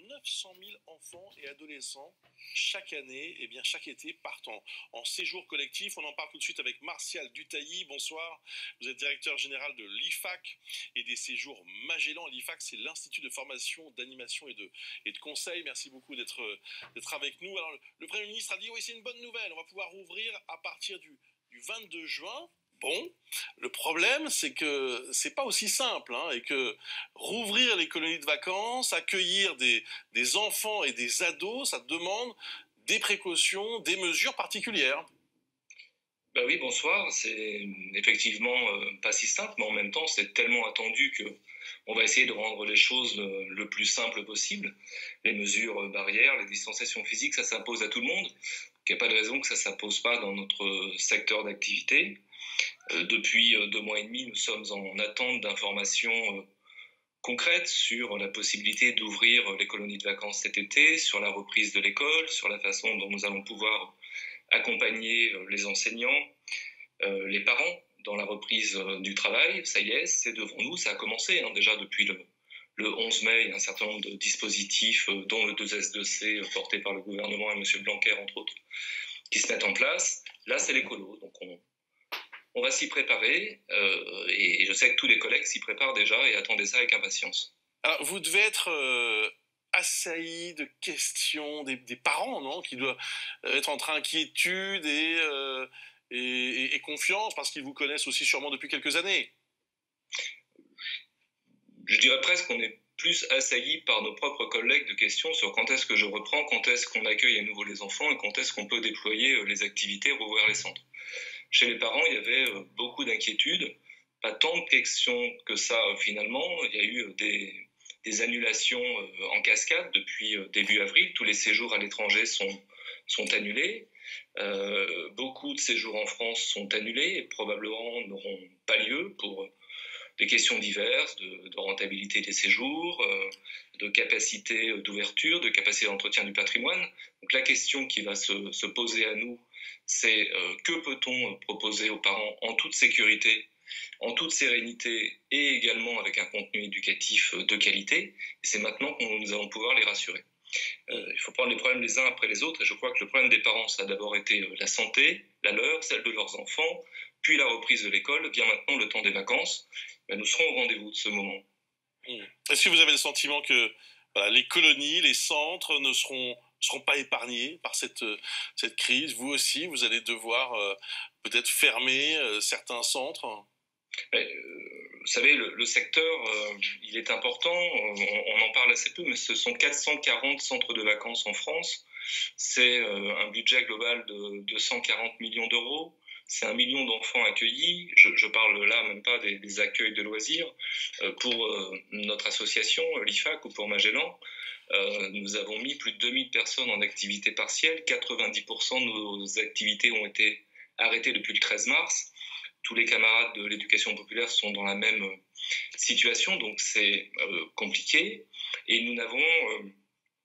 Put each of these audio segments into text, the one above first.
900 000 enfants et adolescents chaque année, et bien chaque été, partent en séjour collectif. On en parle tout de suite avec Martial Dutailly. Bonsoir, vous êtes directeur général de l'IFAC et des séjours Magellan. L'IFAC, c'est l'Institut de formation, d'animation et de conseil. Merci beaucoup d'être avec nous. Alors, le Premier ministre a dit, oui, c'est une bonne nouvelle, on va pouvoir ouvrir à partir du 22 juin. Bon, le problème, c'est que c'est pas aussi simple, hein, et que rouvrir les colonies de vacances, accueillir des enfants et des ados, ça demande des précautions, des mesures particulières. Bah oui, bonsoir. C'est effectivement pas si simple, mais en même temps, c'est tellement attendu que on va essayer de rendre les choses le plus simple possible. Les mesures barrières, les distanciations physiques, ça s'impose à tout le monde. Il n'y a pas de raison que ça ne s'impose pas dans notre secteur d'activité. Depuis 2 mois et demi, nous sommes en attente d'informations concrètes sur la possibilité d'ouvrir les colonies de vacances cet été, sur la reprise de l'école, sur la façon dont nous allons pouvoir accompagner les enseignants, les parents dans la reprise du travail. Ça y est, c'est devant nous, ça a commencé déjà depuis le 11 mai, il y a un certain nombre de dispositifs, dont le 2S2C porté par le gouvernement et M. Blanquer, entre autres, qui se mettent en place. Là, c'est l'écolo, donc on va s'y préparer, et je sais que tous les collègues s'y préparent déjà et attendaient ça avec impatience. Alors, vous devez être assailli de questions des parents, non, qui doivent être entre inquiétude et confiance, parce qu'ils vous connaissent aussi sûrement depuis quelques années. Je dirais presque qu'on est plus assailli par nos propres collègues de questions sur quand est-ce que je reprends, quand est-ce qu'on accueille à nouveau les enfants et quand est-ce qu'on peut déployer les activités, rouvrir les centres. Chez les parents, il y avait beaucoup d'inquiétudes, pas tant de questions que ça finalement. Il y a eu des annulations en cascade depuis début avril. Tous les séjours à l'étranger sont annulés. Beaucoup de séjours en France sont annulés et probablement n'auront pas lieu pour des questions diverses, de rentabilité des séjours, de capacité d'ouverture, de capacité d'entretien du patrimoine. Donc la question qui va se poser à nous, c'est que peut-on proposer aux parents en toute sécurité, en toute sérénité et également avec un contenu éducatif de qualité. Et c'est maintenant que nous allons pouvoir les rassurer. Il faut prendre les problèmes les uns après les autres, et je crois que le problème des parents, ça a d'abord été la santé, la leur, celle de leurs enfants, puis la reprise de l'école, vient maintenant le temps des vacances. Nous serons au rendez-vous de ce moment. Est-ce que vous avez le sentiment que les colonies, les centres ne seront pas épargnés par cette crise? Vous aussi, vous allez devoir peut-être fermer certains centres? Vous savez, le secteur, il est important, on en parle assez peu, mais ce sont 440 centres de vacances en France. C'est un budget global de 240 millions d'euros. C'est 1 million d'enfants accueillis. Je parle là même pas des accueils de loisirs. Pour notre association, l'IFAC, ou pour Magellan, nous avons mis plus de 2000 personnes en activité partielle. 90% de nos activités ont été arrêtées depuis le 13 mars. Tous les camarades de l'éducation populaire sont dans la même situation, donc c'est compliqué. Et nous n'avons,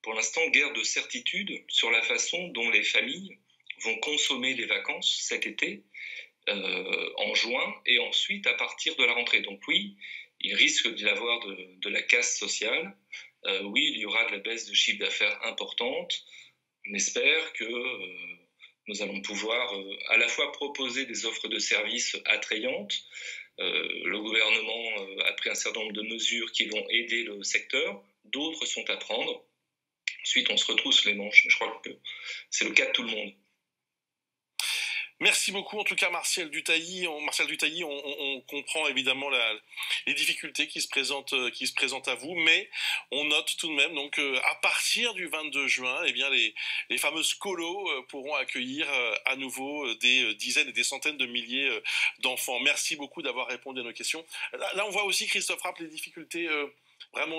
pour l'instant, guère de certitude sur la façon dont les familles vont consommer les vacances cet été, en juin, et ensuite à partir de la rentrée. Donc oui, il risque d'y avoir de la casse sociale. Oui, il y aura de la baisse de chiffre d'affaires importante. On espère que nous allons pouvoir à la fois proposer des offres de services attrayantes. Le gouvernement a pris un certain nombre de mesures qui vont aider le secteur. D'autres sont à prendre. Ensuite, on se retrousse les manches. Je crois que c'est le cas de tout le monde. Merci beaucoup, en tout cas, Martial Dutailly. On comprend évidemment les difficultés qui se présentent à vous, mais on note tout de même donc à partir du 22 juin, eh bien les fameuses colos pourront accueillir à nouveau des dizaines et des centaines de milliers d'enfants. Merci beaucoup d'avoir répondu à nos questions. Là, on voit aussi, Christophe Rapp, les difficultés vraiment